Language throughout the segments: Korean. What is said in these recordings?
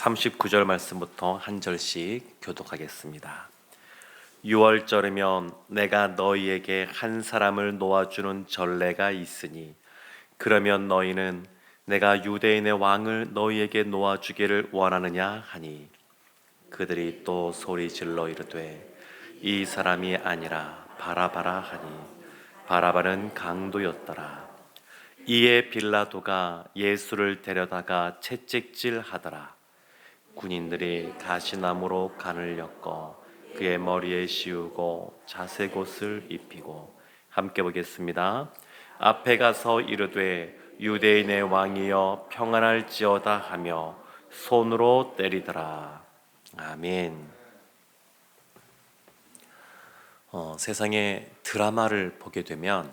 39절 말씀부터 한 절씩 교독하겠습니다. 6월절이면 내가 너희에게 한 사람을 놓아주는 전례가 있으니 그러면 너희는 내가 유대인의 왕을 너희에게 놓아주기를 원하느냐 하니 그들이 또 소리질러 이르되 이 사람이 아니라 바라바라 하니 바라바는 강도였더라. 이에 빌라도가 예수를 데려다가 채찍질하더라. 군인들이 가시나무로 간을 엮어 그의 머리에 씌우고 자색옷을 입히고 함께 보겠습니다. 앞에 가서 이르되 유대인의 왕이여 평안할지어다 하며 손으로 때리더라. 아멘. 세상에 드라마를 보게 되면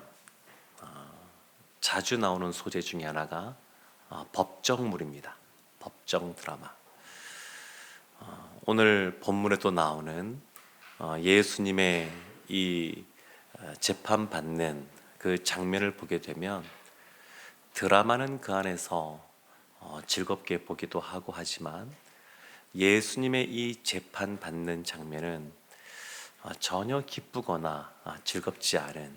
자주 나오는 소재 중에 하나가 법정물입니다. 법정 드라마. 오늘 본문에도 나오는 예수님의 이 재판받는 그 장면을 보게 되면 드라마는 그 안에서 즐겁게 보기도 하고 하지만 예수님의 이 재판받는 장면은 전혀 기쁘거나 즐겁지 않은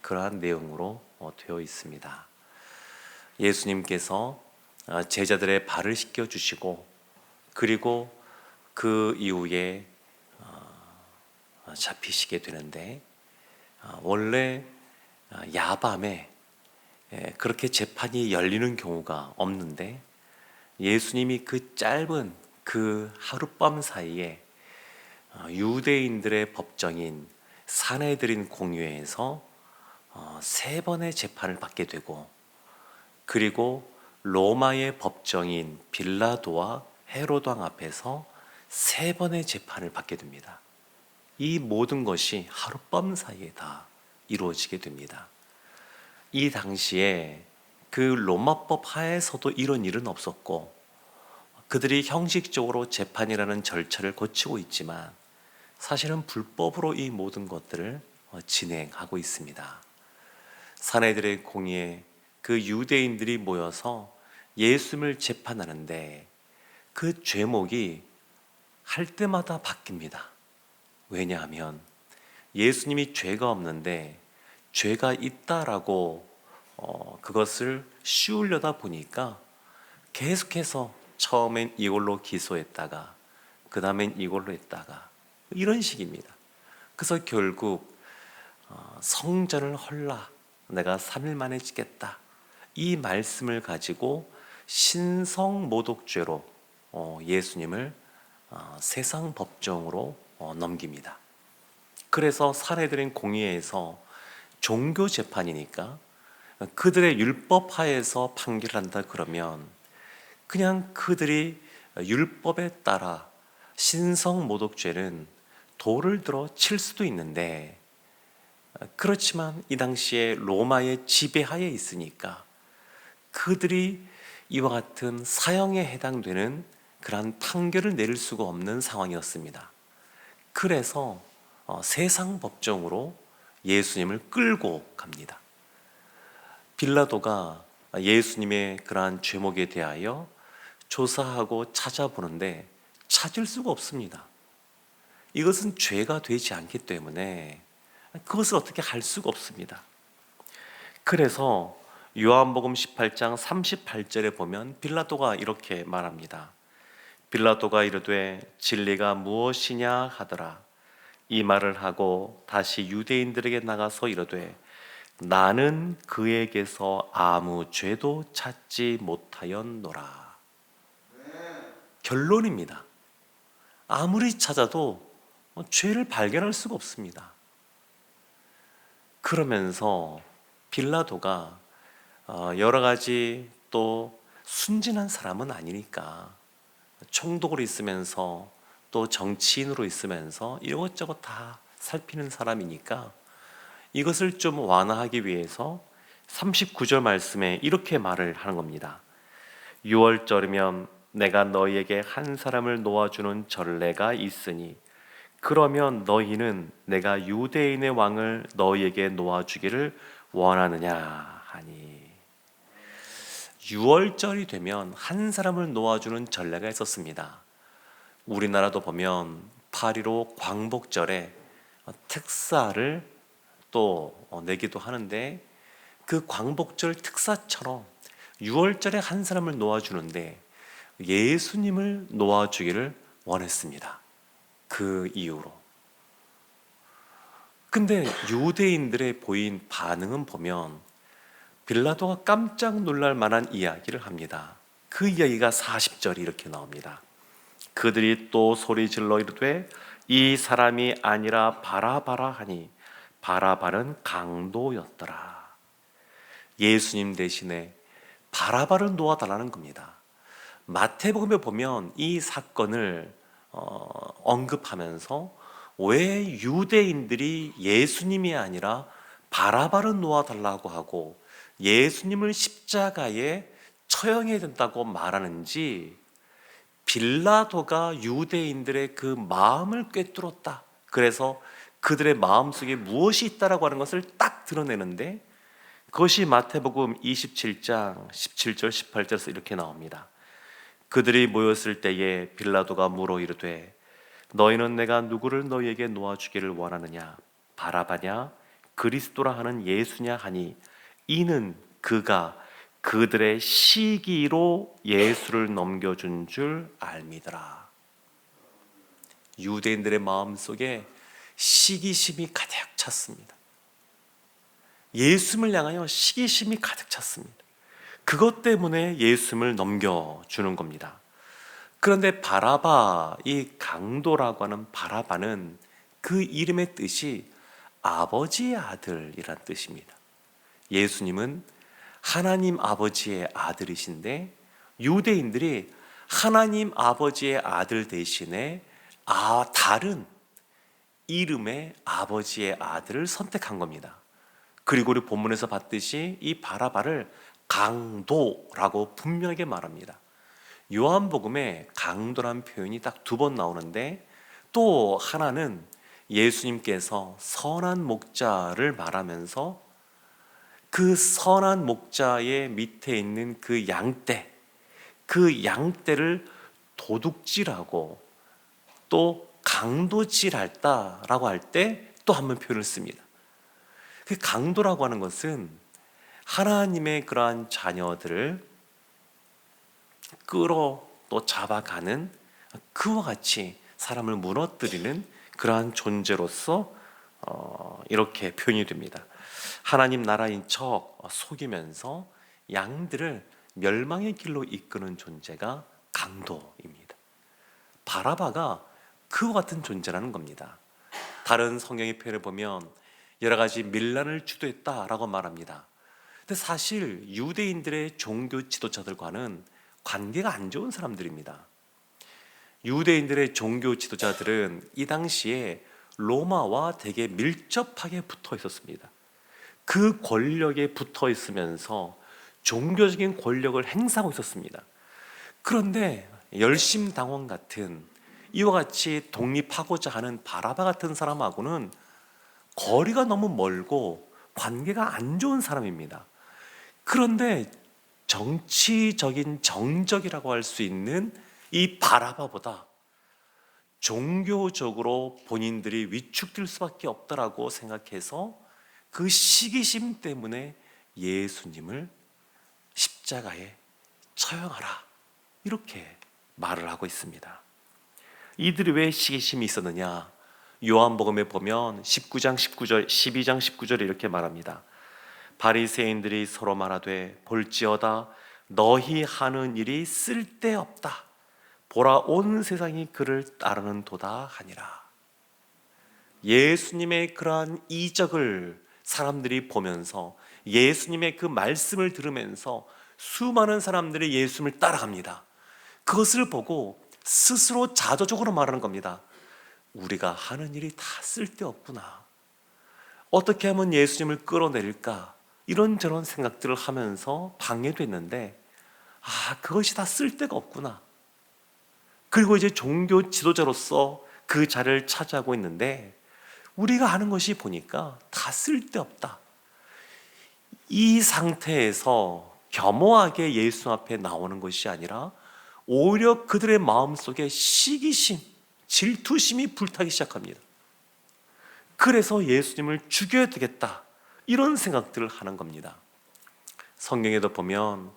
그러한 내용으로 되어 있습니다. 예수님께서 제자들의 발을 씻겨주시고 그리고 그 이후에 잡히시게 되는데 원래 야밤에 그렇게 재판이 열리는 경우가 없는데 예수님이 그 짧은 그 하룻밤 사이에 유대인들의 법정인 산헤드린 공회에서 3번의 재판을 받게 되고 그리고 로마의 법정인 빌라도와 헤롯 왕 앞에서 3번의 재판을 받게 됩니다. 이 모든 것이 하룻밤 사이에 다 이루어지게 됩니다. 이 당시에 그 로마법 하에서도 이런 일은 없었고 그들이 형식적으로 재판이라는 절차를 거치고 있지만 사실은 불법으로 이 모든 것들을 진행하고 있습니다. 산헤드린 공의에 그 유대인들이 모여서 예수님을 재판하는데 그 죄목이 할 때마다 바뀝니다. 왜냐하면 예수님이 죄가 없는데 죄가 있다라고 그것을 씌우려다 보니까 계속해서 처음엔 이걸로 기소했다가 그 다음엔 이걸로 했다가 이런 식입니다. 그래서 결국 성전을 헐라 내가 3일 만에 짓겠다 이 말씀을 가지고 신성모독죄로 예수님을 세상 법정으로 넘깁니다. 그래서 산헤드린 공의회에서 종교 재판이니까 그들의 율법 하에서 판결한다 그러면 그냥 그들이 율법에 따라 신성모독죄는 돌을 들어 칠 수도 있는데 그렇지만 이 당시에 로마의 지배하에 있으니까 그들이 이와 같은 사형에 해당되는 그러한 판결을 내릴 수가 없는 상황이었습니다. 그래서 세상 법정으로 예수님을 끌고 갑니다. 빌라도가 예수님의 그러한 죄목에 대하여 조사하고 찾아보는데 찾을 수가 없습니다. 이것은 죄가 되지 않기 때문에 그것을 어떻게 할 수가 없습니다. 그래서 요한복음 18장 38절에 보면 빌라도가 이렇게 말합니다. 빌라도가 이르되 진리가 무엇이냐 하더라. 이 말을 하고 다시 유대인들에게 나가서 이르되 나는 그에게서 아무 죄도 찾지 못하였노라. 결론입니다. 아무리 찾아도 죄를 발견할 수가 없습니다. 그러면서 빌라도가 여러 가지 또 순진한 사람은 아니니까 총독으로 있으면서 또 정치인으로 있으면서 이것저것 다 살피는 사람이니까 이것을 좀 완화하기 위해서 39절 말씀에 이렇게 말을 하는 겁니다. 6월절이면 내가 너희에게 한 사람을 놓아주는 전례가 있으니 그러면 너희는 내가 유대인의 왕을 너희에게 놓아주기를 원하느냐 하니 6월절이 되면 한 사람을 놓아주는 전례가 있었습니다. 우리나라도 보면 8.15 광복절에 특사를 또 내기도 하는데, 그 광복절 특사처럼 6월절에 한 사람을 놓아주는데 예수님을 놓아주기를 원했습니다. 그 이유로. 근데 유대인들의 보인 반응은 보면 빌라도가 깜짝 놀랄 만한 이야기를 합니다. 그 이야기가 40절이 이렇게 나옵니다. 그들이 또 소리질러 이르되 이 사람이 아니라 바라바라 하니 바라바는 강도였더라. 예수님 대신에 바라바를 놓아달라는 겁니다. 마태복음에 보면 이 사건을 언급하면서 왜 유대인들이 예수님이 아니라 바라바를 놓아달라고 하고 예수님을 십자가에 처형해야 된다고 말하는지, 빌라도가 유대인들의 그 마음을 꿰뚫었다, 그래서 그들의 마음속에 무엇이 있다라고 하는 것을 딱 드러내는데, 그것이 마태복음 27장 17절 18절에서 이렇게 나옵니다. 그들이 모였을 때에 빌라도가 물어 이르되 너희는 내가 누구를 너희에게 놓아주기를 원하느냐, 바라바냐 그리스도라 하는 예수냐 하니 이는 그가 그들의 시기로 예수를 넘겨준 줄 알미더라. 유대인들의 마음속에 시기심이 가득 찼습니다. 예수님을 향하여 시기심이 가득 찼습니다. 그것 때문에 예수님을 넘겨주는 겁니다. 그런데 바라바, 이 강도라고 하는 바라바는 그 이름의 뜻이 아버지의 아들이란 뜻입니다. 예수님은 하나님 아버지의 아들이신데 유대인들이 하나님 아버지의 아들 대신에 다른 이름의 아버지의 아들을 선택한 겁니다. 그리고 우리 본문에서 봤듯이 이 바라바를 강도라고 분명하게 말합니다. 요한복음에 강도란 표현이 딱 2번 나오는데, 또 하나는 예수님께서 선한 목자를 말하면서 그 선한 목자의 밑에 있는 그 양떼, 그 양떼를 도둑질하고 또 강도질할다라고 할 때 또 한 번 표현을 씁니다. 그 강도라고 하는 것은 하나님의 그러한 자녀들을 끌어 또 잡아가는, 그와 같이 사람을 무너뜨리는 그러한 존재로서 이렇게 표현이 됩니다. 하나님 나라인 척 속이면서 양들을 멸망의 길로 이끄는 존재가 강도입니다. 바라바가 그와 같은 존재라는 겁니다. 다른 성경의 표현을 보면 여러 가지 밀란을 주도했다라고 말합니다. 근데 사실 유대인들의 종교 지도자들과는 관계가 안 좋은 사람들입니다. 유대인들의 종교 지도자들은 이 당시에 로마와 되게 밀접하게 붙어 있었습니다. 그 권력에 붙어 있으면서 종교적인 권력을 행사하고 있었습니다. 그런데 열심당원 같은, 이와 같이 독립하고자 하는 바라바 같은 사람하고는 거리가 너무 멀고 관계가 안 좋은 사람입니다. 그런데 정치적인 정적이라고 할 수 있는 이 바라바보다 종교적으로 본인들이 위축될 수밖에 없다라고 생각해서 그 시기심 때문에 예수님을 십자가에 처형하라, 이렇게 말을 하고 있습니다. 이들이 왜 시기심이 있었느냐? 요한복음에 보면 19장 19절, 12장 19절에 이렇게 말합니다. 바리새인들이 서로 말하되 볼지어다 너희 하는 일이 쓸데없다. 보라 온 세상이 그를 따르는 도다 하니라. 예수님의 그러한 이적을 사람들이 보면서, 예수님의 그 말씀을 들으면서 수많은 사람들이 예수님을 따라갑니다. 그것을 보고 스스로 자조적으로 말하는 겁니다. 우리가 하는 일이 다 쓸데없구나. 어떻게 하면 예수님을 끌어내릴까? 이런저런 생각들을 하면서 방해됐는데, 그것이 다 쓸데가 없구나. 그리고 이제 종교 지도자로서 그 자리를 차지하고 있는데 우리가 하는 것이 보니까 다 쓸데없다. 이 상태에서 겸허하게 예수 앞에 나오는 것이 아니라 오히려 그들의 마음속에 시기심, 질투심이 불타기 시작합니다. 그래서 예수님을 죽여야 되겠다, 이런 생각들을 하는 겁니다. 성경에도 보면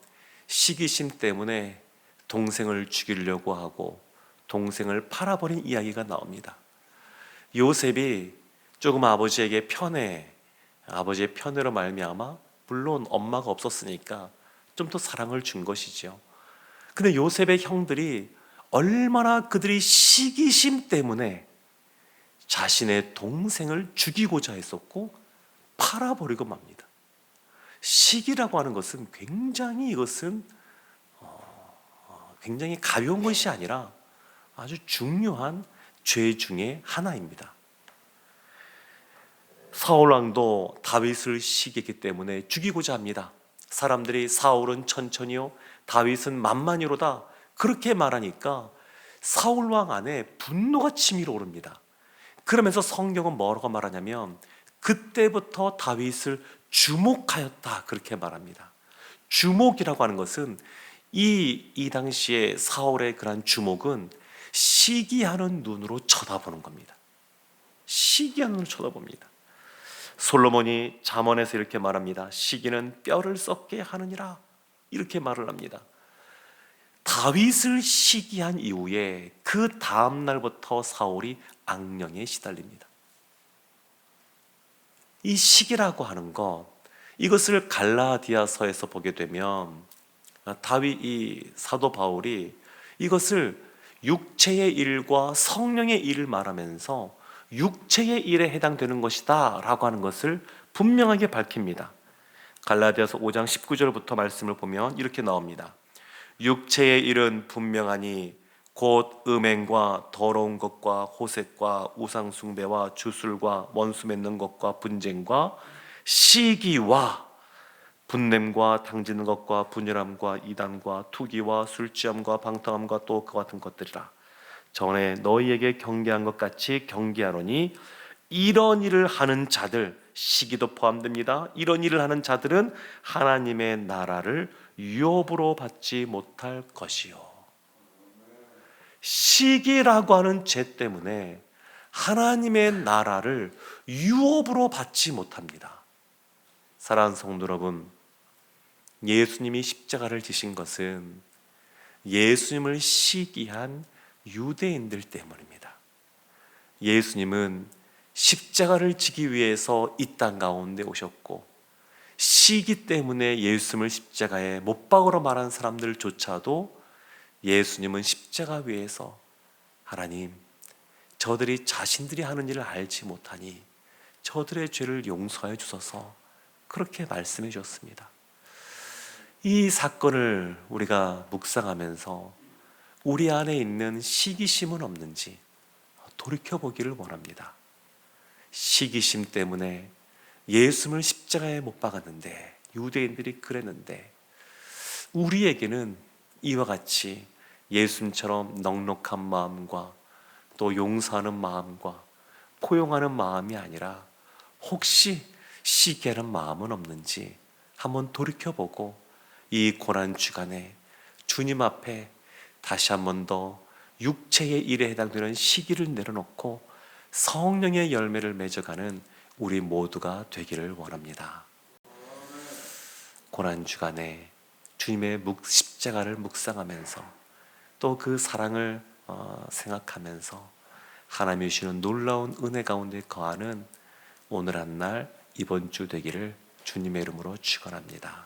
시기심 때문에 동생을 죽이려고 하고 동생을 팔아버린 이야기가 나옵니다. 요셉이 조금 아버지의 편애로 말미암아, 물론 엄마가 없었으니까 좀 더 사랑을 준 것이죠. 근데 요셉의 형들이 얼마나 그들이 시기심 때문에 자신의 동생을 죽이고자 했었고 팔아버리고 맙니다. 시기라고 하는 것은 굉장히 가벼운 것이 아니라 아주 중요한 죄 중에 하나입니다. 사울 왕도 다윗을 시기했기 때문에 죽이고자 합니다. 사람들이 사울은 천천히요, 다윗은 만만히로다, 그렇게 말하니까 사울 왕 안에 분노가 치밀어 오릅니다. 그러면서 성경은 뭐라고 말하냐면 그때부터 다윗을 주목하였다, 그렇게 말합니다. 주목이라고 하는 것은 이 당시에 사울의 그런 주목은 시기하는 눈으로 쳐다보는 겁니다. 시기하는 눈으로 쳐다봅니다. 솔로몬이 잠언에서 이렇게 말합니다. 시기는 뼈를 썩게 하느니라, 이렇게 말을 합니다. 다윗을 시기한 이후에 그 다음 날부터 사울이 악령에 시달립니다. 이 시기라고 하는 것, 이것을 갈라디아서에서 보게 되면 이 사도 바울이 이것을 육체의 일과 성령의 일을 말하면서 육체의 일에 해당되는 것이다 라고 하는 것을 분명하게 밝힙니다. 갈라디아서 5장 19절부터 말씀을 보면 이렇게 나옵니다. 육체의 일은 분명하니 곧 음행과 더러운 것과 호색과 우상 숭배와 주술과 원수 맺는 것과 분쟁과 시기와 분냄과 당지는 것과 분열함과 이단과 투기와 술취함과 방탕함과 또 그와 같은 것들이라. 전에 너희에게 경계한 것 같이 경계하노니 이런 일을 하는 자들, 시기도 포함됩니다. 이런 일을 하는 자들은 하나님의 나라를 유업으로 받지 못할 것이요. 시기라고 하는 죄 때문에 하나님의 나라를 유업으로 받지 못합니다. 사랑하는 성도 여러분, 예수님이 십자가를 지신 것은 예수님을 시기한 유대인들 때문입니다. 예수님은 십자가를 지기 위해서 이 땅 가운데 오셨고, 시기 때문에 예수님을 십자가에 못 박으러 말한 사람들조차도 예수님은 십자가 위에서 하나님, 저들이 자신들이 하는 일을 알지 못하니 저들의 죄를 용서해 주소서, 그렇게 말씀해 주셨습니다. 이 사건을 우리가 묵상하면서 우리 안에 있는 시기심은 없는지 돌이켜보기를 원합니다. 시기심 때문에 예수님을 십자가에 못 박았는데, 유대인들이 그랬는데, 우리에게는 이와 같이 예수님처럼 넉넉한 마음과 또 용서하는 마음과 포용하는 마음이 아니라 혹시 시기하는 마음은 없는지 한번 돌이켜보고 이 고난 주간에 주님 앞에 다시 한 번 더 육체의 일에 해당되는 시기를 내려놓고 성령의 열매를 맺어가는 우리 모두가 되기를 원합니다. 고난 주간에 주님의 십자가를 묵상하면서 또 그 사랑을 생각하면서 하나님이 주시는 놀라운 은혜 가운데 거하는 오늘 한 날, 이번 주 되기를 주님의 이름으로 축원합니다.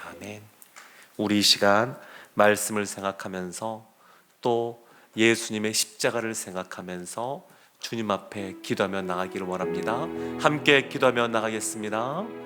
아멘. 우리 이 시간 말씀을 생각하면서 또 예수님의 십자가를 생각하면서 주님 앞에 기도하며 나가기를 원합니다. 함께 기도하며 나가겠습니다.